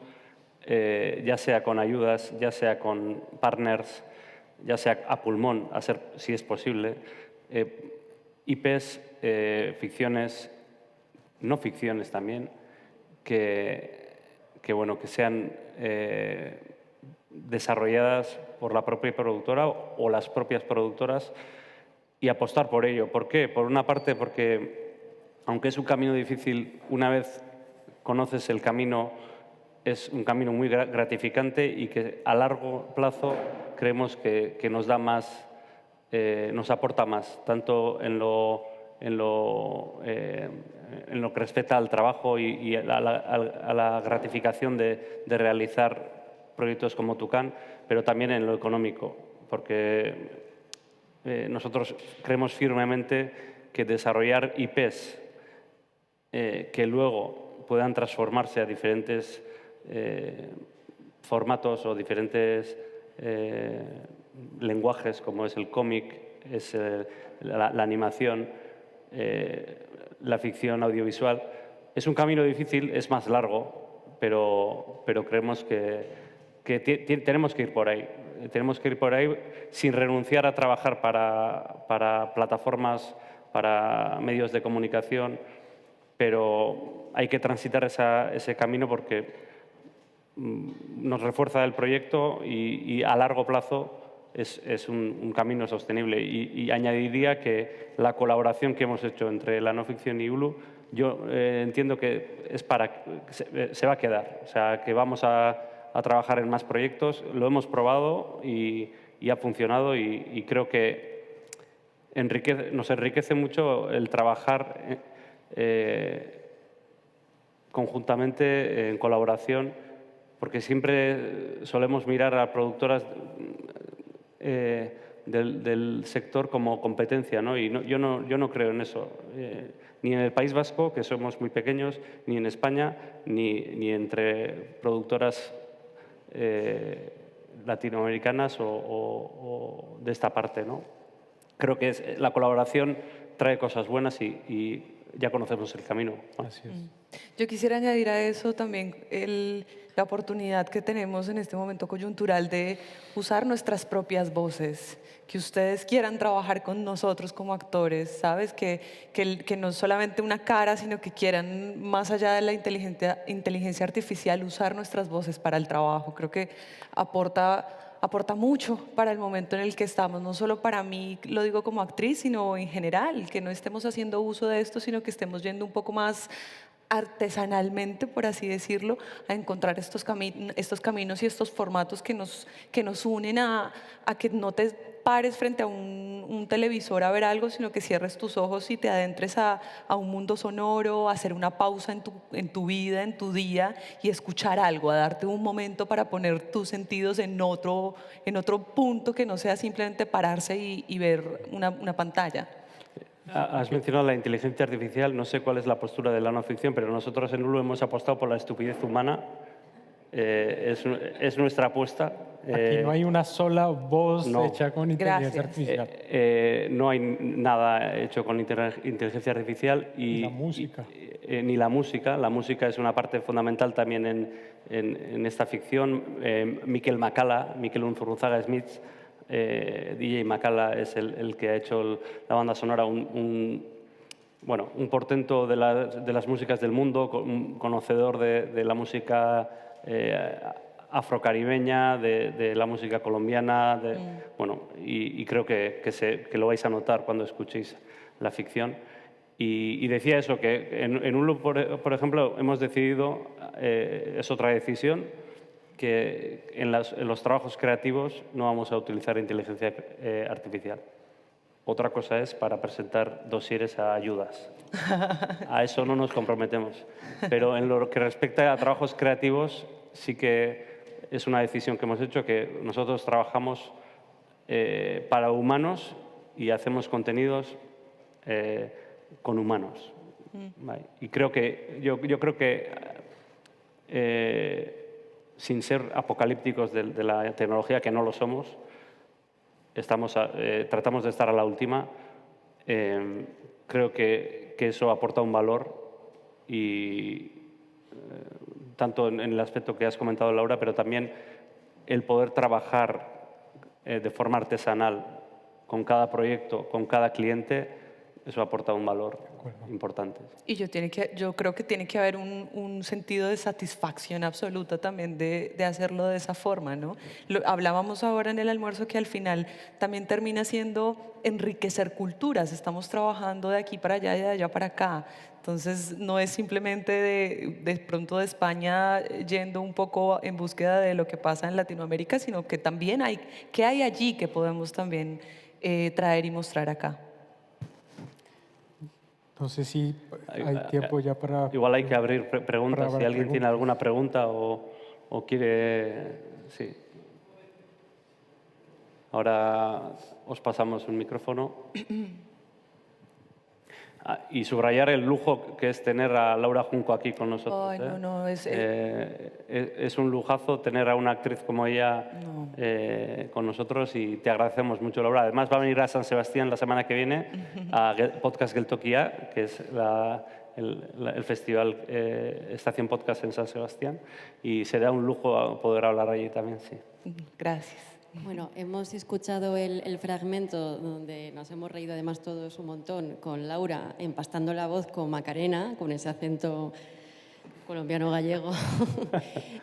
ya sea con ayudas, ya sea con partners, ya sea a pulmón, si es posible, IPs, ficciones, no ficciones también, que sean desarrolladas por la propia productora o las propias productoras y apostar por ello. ¿Por qué? Por una parte, porque aunque es un camino difícil, una vez conoces el camino, es un camino muy gratificante y que a largo plazo creemos que nos da más, nos aporta más, tanto en lo que respecta al trabajo y a la gratificación de realizar proyectos como Tucán, pero también en lo económico, porque nosotros creemos firmemente que desarrollar IPs que luego puedan transformarse a diferentes formatos o diferentes lenguajes, como es el cómic, es la animación, la ficción audiovisual. Es un camino difícil, es más largo, pero creemos que tenemos que ir por ahí. Tenemos que ir por ahí sin renunciar a trabajar para plataformas, para medios de comunicación, pero hay que transitar ese camino porque nos refuerza el proyecto y a largo plazo es un camino sostenible. Y añadiría que la colaboración que hemos hecho entre la no ficción y Hulu, yo entiendo que se va a quedar. O sea, que vamos a trabajar en más proyectos. Lo hemos probado y ha funcionado y creo que nos enriquece mucho el trabajar conjuntamente, en colaboración, porque siempre solemos mirar a productoras del sector como competencia, ¿no? Y yo no creo en eso, ni en el País Vasco, que somos muy pequeños, ni en España, ni entre productoras latinoamericanas o de esta parte, ¿no? Creo que la colaboración trae cosas buenas y ya conocemos el camino. Así es. Yo quisiera añadir a eso también la oportunidad que tenemos en este momento coyuntural de usar nuestras propias voces, que ustedes quieran trabajar con nosotros como actores, ¿sabes? Que no solamente una cara, sino que quieran, más allá de la inteligencia artificial, usar nuestras voces para el trabajo. Creo que aporta mucho para el momento en el que estamos, no solo para mí, lo digo como actriz, sino en general, que no estemos haciendo uso de esto, sino que estemos yendo un poco más artesanalmente, por así decirlo, a encontrar estos caminos y estos formatos que nos unen a que no te pares frente a un televisor a ver algo, sino que cierres tus ojos y te adentres a un mundo sonoro, a hacer una pausa en tu vida, en tu día y escuchar algo, a darte un momento para poner tus sentidos en otro punto que no sea simplemente pararse y ver una pantalla. Has mencionado la inteligencia artificial, no sé cuál es la postura de la no ficción, pero nosotros en Hulu hemos apostado por la estupidez humana, es nuestra apuesta. Aquí no hay una sola voz hecha con inteligencia artificial. No hay nada hecho con inteligencia artificial. Y la música. Ni la música. La música es una parte fundamental también en esta ficción. Mikel Unzurruzaga Smith, DJ Macala, es el que ha hecho la banda sonora, un portento de las músicas del mundo, un conocedor de la música afrocaribeña, de la música colombiana, y creo que lo vais a notar cuando escuchéis la ficción. Y decía eso, que en Hulu, por ejemplo, hemos decidido, es otra decisión, que en los trabajos creativos no vamos a utilizar inteligencia artificial. Otra cosa es para presentar dosieres a ayudas. A eso no nos comprometemos. Pero en lo que respecta a trabajos creativos, sí que es una decisión que hemos hecho, que nosotros trabajamos para humanos y hacemos contenidos con humanos. ¿Vale? Y yo creo que sin ser apocalípticos de la tecnología, que no lo somos, tratamos de estar a la última. Creo que eso aporta un valor, y tanto en el aspecto que has comentado, Laura, pero también el poder trabajar de forma artesanal con cada proyecto, con cada cliente, eso aporta un valor importante. Y yo creo que tiene que haber un sentido de satisfacción absoluta también de hacerlo de esa forma, ¿no? Hablábamos ahora en el almuerzo que al final también termina siendo enriquecer culturas. Estamos trabajando de aquí para allá y de allá para acá. Entonces, no es simplemente de pronto de España yendo un poco en búsqueda de lo que pasa en Latinoamérica, sino que también hay allí que podemos también traer y mostrar acá. No sé si hay tiempo ya para... Igual hay que abrir preguntas. Si alguien tiene alguna pregunta o quiere... Sí. Ahora os pasamos un micrófono. Y subrayar el lujo que es tener a Laura Junco aquí con nosotros. Ay, no, es un lujazo tener a una actriz como ella con nosotros, y te agradecemos mucho, Laura. Además va a venir a San Sebastián la semana que viene a Podcast Geltokia, que es el festival Estación Podcast en San Sebastián, y será un lujo poder hablar allí también. Sí. Gracias. Bueno, hemos escuchado el fragmento donde nos hemos reído además todos un montón con Laura empastando la voz con Macarena, con ese acento colombiano-gallego.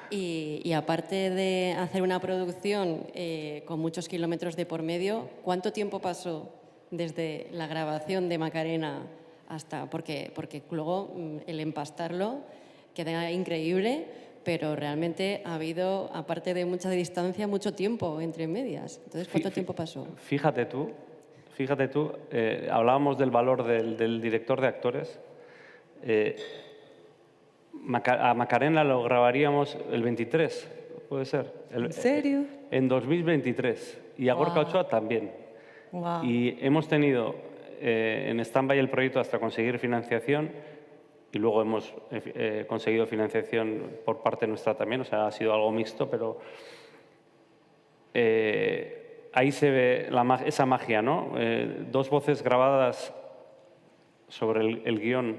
y aparte de hacer una producción con muchos kilómetros de por medio, ¿cuánto tiempo pasó desde la grabación de Macarena hasta...? Porque luego el empastarlo queda increíble, pero realmente ha habido, aparte de mucha distancia, mucho tiempo entre medias. Entonces, ¿cuánto tiempo pasó? Fíjate tú, hablábamos del valor del director de actores. A Macarena lo grabaríamos el 23, puede ser. ¿En serio? En 2023. Y a Gorka Ochoa también. Wow. Y hemos tenido en stand-by el proyecto hasta conseguir financiación. Y luego hemos conseguido financiación por parte nuestra también, o sea, ha sido algo mixto, pero ahí se ve esa magia, ¿no? Dos voces grabadas sobre el guión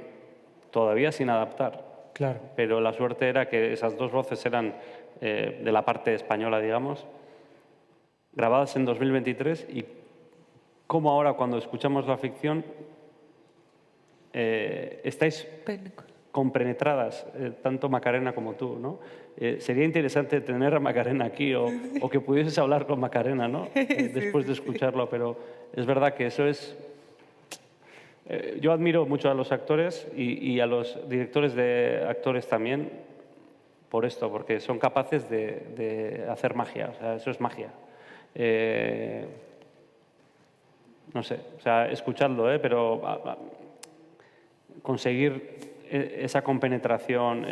todavía sin adaptar. Claro. Pero la suerte era que esas dos voces eran de la parte española, digamos, grabadas en 2023 y como ahora cuando escuchamos la ficción estáis compenetradas, tanto Macarena como tú, ¿no? Sería interesante tener a Macarena aquí o que pudieses hablar con Macarena, ¿no? Después de escucharlo, pero es verdad que eso es... yo admiro mucho a los actores y a los directores de actores también por esto, porque son capaces de hacer magia, o sea, eso es magia. No sé, o sea, escuchadlo, pero conseguir esa compenetración,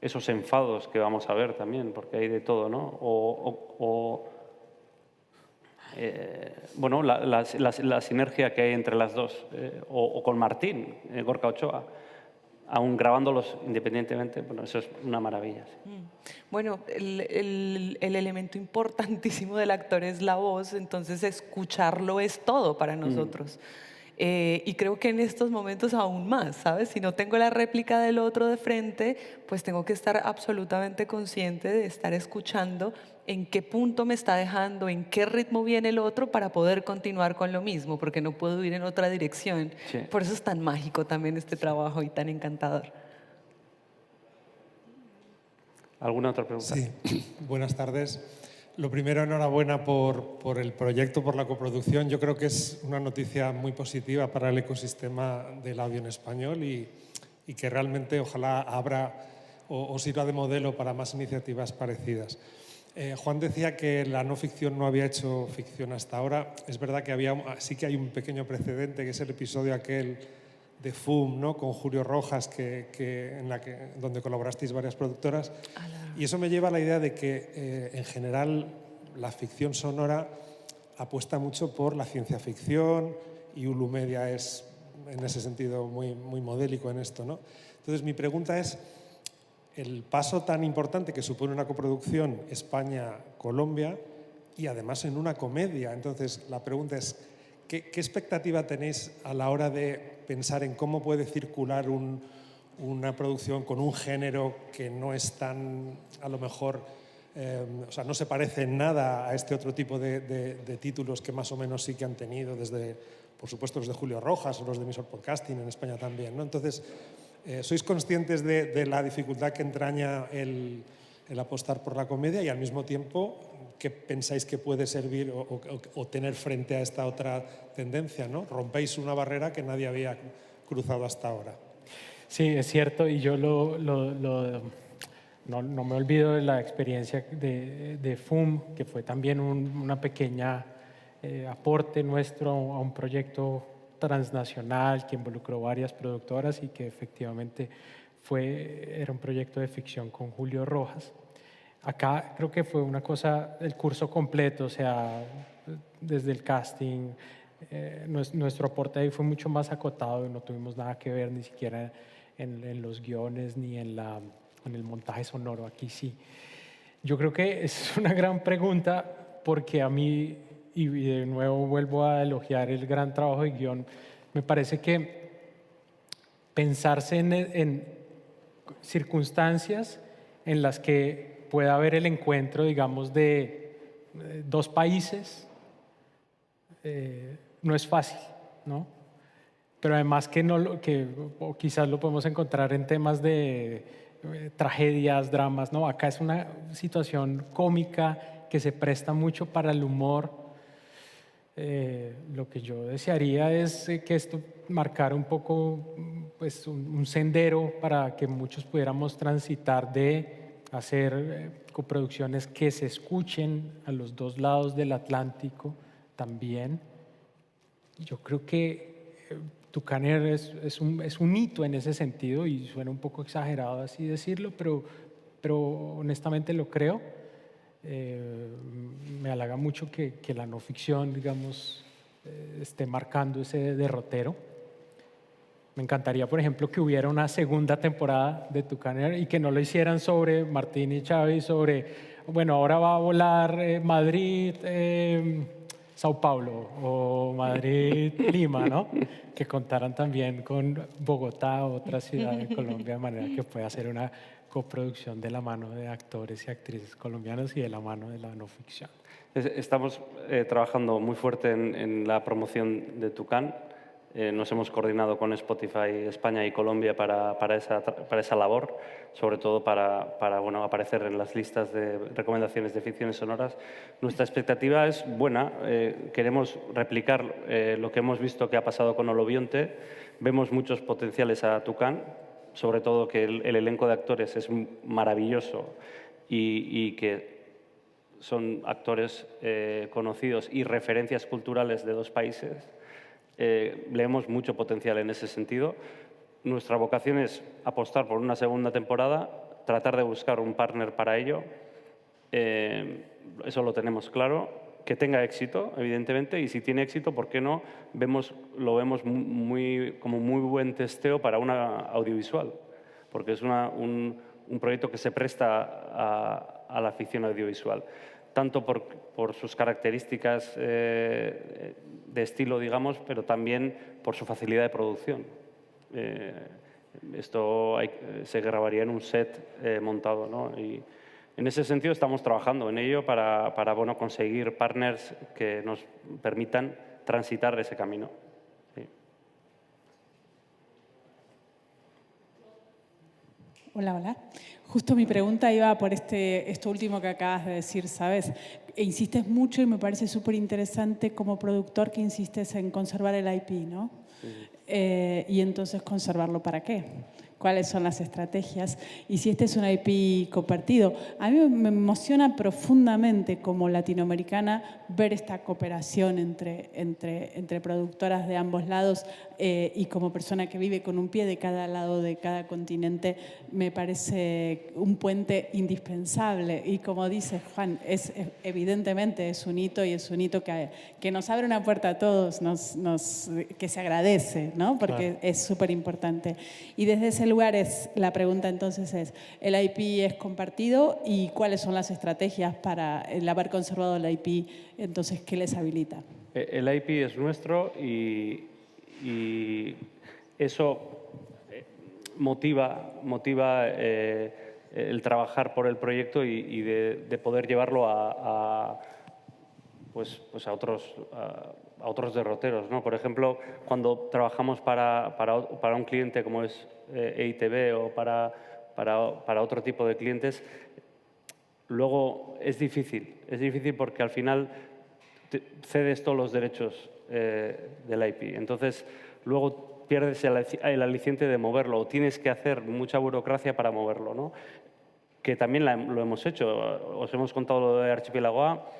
esos enfados que vamos a ver también, porque hay de todo, ¿no? Bueno, la sinergia que hay entre las dos, o con Martín, Gorka Ochoa, aún grabándolos independientemente, bueno, eso es una maravilla. Sí. Bueno, el elemento importantísimo del actor es la voz, entonces escucharlo es todo para nosotros. Y creo que en estos momentos aún más, ¿sabes? Si no tengo la réplica del otro de frente, pues tengo que estar absolutamente consciente de estar escuchando en qué punto me está dejando, en qué ritmo viene el otro para poder continuar con lo mismo, porque no puedo ir en otra dirección. Sí. Por eso es tan mágico también este trabajo y tan encantador. ¿Alguna otra pregunta? Sí, buenas tardes. Lo primero, enhorabuena por el proyecto, por la coproducción. Yo creo que es una noticia muy positiva para el ecosistema del audio en español y que realmente ojalá abra o sirva de modelo para más iniciativas parecidas. Juan decía que la no ficción no había hecho ficción hasta ahora. Es verdad que sí que hay un pequeño precedente, que es el episodio aquel de FUM, ¿no? Con Julio Rojas, donde colaborasteis varias productoras. Y eso me lleva a la idea de que, en general, la ficción sonora apuesta mucho por la ciencia ficción y Hulu Media es, en ese sentido, muy, muy modélico en esto, ¿no? Entonces, mi pregunta es, el paso tan importante que supone una coproducción España-Colombia y además en una comedia. Entonces, la pregunta es, ¿qué expectativa tenéis a la hora de pensar en cómo puede circular una producción con un género que no es tan, a lo mejor, o sea, no se parece en nada a este otro tipo de títulos que más o menos sí que han tenido desde, por supuesto, los de Julio Rojas o los de Emisor Podcasting en España también, ¿no? Entonces, ¿sois conscientes de la dificultad que entraña el apostar por la comedia y al mismo tiempo qué pensáis que puede servir o tener frente a esta otra tendencia, ¿no? Rompéis una barrera que nadie había cruzado hasta ahora. Sí, es cierto, y yo no me olvido de la experiencia de FUM, que fue también una pequeña aporte nuestro a un proyecto transnacional que involucró varias productoras y que efectivamente era un proyecto de ficción con Julio Rojas. Acá creo que fue una cosa, el curso completo, o sea, desde el casting, nuestro aporte ahí fue mucho más acotado y no tuvimos nada que ver ni siquiera en los guiones ni en el montaje sonoro. Aquí sí. Yo creo que es una gran pregunta porque a mí, y de nuevo vuelvo a elogiar el gran trabajo de guión, me parece que pensarse en circunstancias en las que pueda haber el encuentro, digamos, de dos países, no es fácil, ¿no? Pero además o quizás lo podemos encontrar en temas de tragedias, dramas, ¿no? Acá es una situación cómica que se presta mucho para el humor. Lo que yo desearía es que esto marcara un poco pues, un sendero para que muchos pudiéramos transitar de hacer coproducciones que se escuchen a los dos lados del Atlántico también. Yo creo que Tucaner es un hito en ese sentido y suena un poco exagerado así decirlo, pero honestamente lo creo. Me halaga mucho que la no ficción, digamos, esté marcando ese derrotero. Me encantaría, por ejemplo, que hubiera una segunda temporada de Tucán Air y que no lo hicieran sobre Martín y Chávez, sobre, bueno, ahora va a volar Madrid, Sao Paulo o Madrid-Lima, ¿no? Que contaran también con Bogotá, otra ciudad de Colombia, de manera que pueda hacer una coproducción de la mano de actores y actrices colombianos y de la mano de la no ficción. Estamos trabajando muy fuerte en la promoción de Tucán. Nos hemos coordinado con Spotify España y Colombia para esa labor, sobre todo para bueno, aparecer en las listas de recomendaciones de ficciones sonoras. Nuestra expectativa es buena. Queremos replicar lo que hemos visto que ha pasado con Olobionte. Vemos muchos potenciales a Tucán, sobre todo que el elenco de actores es maravilloso y que son actores conocidos y referencias culturales de dos países. Leemos mucho potencial en ese sentido. Nuestra vocación es apostar por una segunda temporada, tratar de buscar un partner para ello. Eso lo tenemos claro. Que tenga éxito, evidentemente, y si tiene éxito, ¿por qué no? Lo vemos como muy buen testeo para una audiovisual, porque es un proyecto que se presta a la ficción audiovisual, tanto por sus características de estilo, digamos, pero también por su facilidad de producción. Esto se grabaría en un set montado, ¿no? Y en ese sentido estamos trabajando en ello para bueno, conseguir partners que nos permitan transitar ese camino. Sí. Hola, hola. Justo mi pregunta iba por esto último que acabas de decir, ¿sabes? Insistes mucho y me parece súper interesante como productor que insistes en conservar el IP, ¿no? Y entonces, ¿conservarlo para qué? ¿Cuáles son las estrategias? Y si este es un IP compartido. A mí me emociona profundamente como latinoamericana ver esta cooperación entre productoras de ambos lados y como persona que vive con un pie de cada lado de cada continente, me parece un puente indispensable. Y como dice Juan, evidentemente es un hito y es un hito que nos abre una puerta a todos, que se agradece, ¿no? Porque es súper importante. Y desde ese lugar la pregunta entonces es, ¿el IP es compartido y cuáles son las estrategias para el haber conservado el IP? Entonces, ¿qué les habilita? El IP es nuestro y eso motiva el trabajar por el proyecto y de poder llevarlo a otros derroteros, ¿no? Por ejemplo, cuando trabajamos para un cliente como es EITB o para otro tipo de clientes, luego es difícil porque al final cedes todos los derechos del IP. Entonces, luego pierdes el aliciente de moverlo o tienes que hacer mucha burocracia para moverlo, ¿no? Que también lo hemos hecho. Os hemos contado lo de Archipiélago A.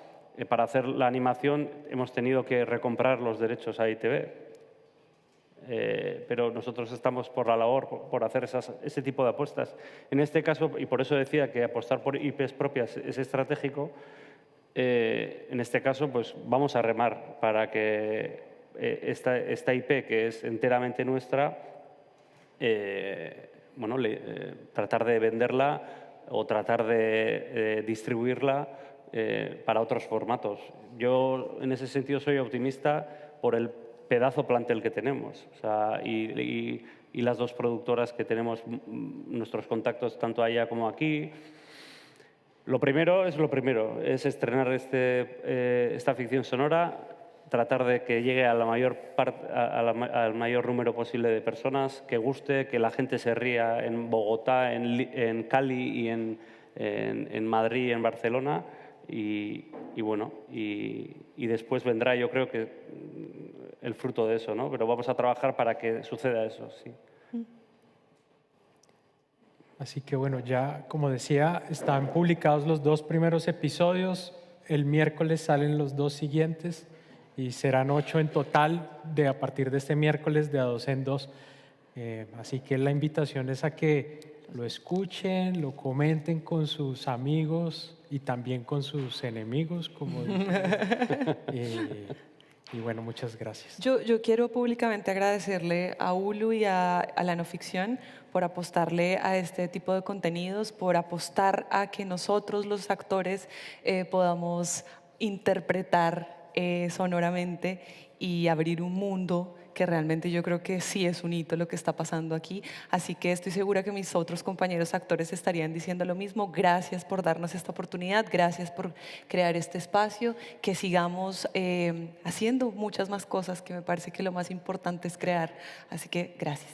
Para hacer la animación hemos tenido que recomprar los derechos a ITV. Pero nosotros estamos por la labor, por hacer ese tipo de apuestas. En este caso, y por eso decía que apostar por IPs propias es estratégico, en este caso pues vamos a remar para que esta IP, que es enteramente nuestra, bueno, tratar de venderla o tratar de distribuirla para otros formatos. Yo, en ese sentido, soy optimista por el pedazo plantel que tenemos. O sea, y las dos productoras que tenemos, nuestros contactos tanto allá como aquí. Lo primero es estrenar esta ficción sonora, tratar de que llegue a al mayor número posible de personas, que guste, que la gente se ría en Bogotá, en Cali y en Madrid y en Barcelona. Y bueno, y después vendrá, yo creo que el fruto de eso, ¿no? Pero vamos a trabajar para que suceda eso, sí. Así que bueno, ya como decía, están publicados los 2 primeros episodios. El miércoles salen los 2 siguientes y serán 8 en total a partir de este miércoles, de a 2 en 2. Así que la invitación es a que lo escuchen, lo comenten con sus amigos y también con sus enemigos, como Y bueno, muchas gracias. Yo quiero públicamente agradecerle a Ulu y a la no ficción por apostarle a este tipo de contenidos, por apostar a que nosotros los actores podamos interpretar sonoramente y abrir un mundo que realmente yo creo que sí es un hito lo que está pasando aquí. Así que estoy segura que mis otros compañeros actores estarían diciendo lo mismo. Gracias por darnos esta oportunidad, gracias por crear este espacio, que sigamos haciendo muchas más cosas, que me parece que lo más importante es crear. Así que gracias.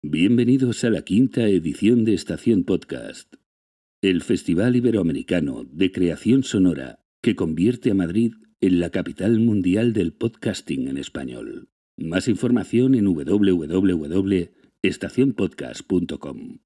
Bienvenidos a la 5ª edición de Estación Podcast, el Festival Iberoamericano de Creación Sonora que convierte a Madrid en la capital mundial del podcasting en español. Más información en www.estacionpodcast.com.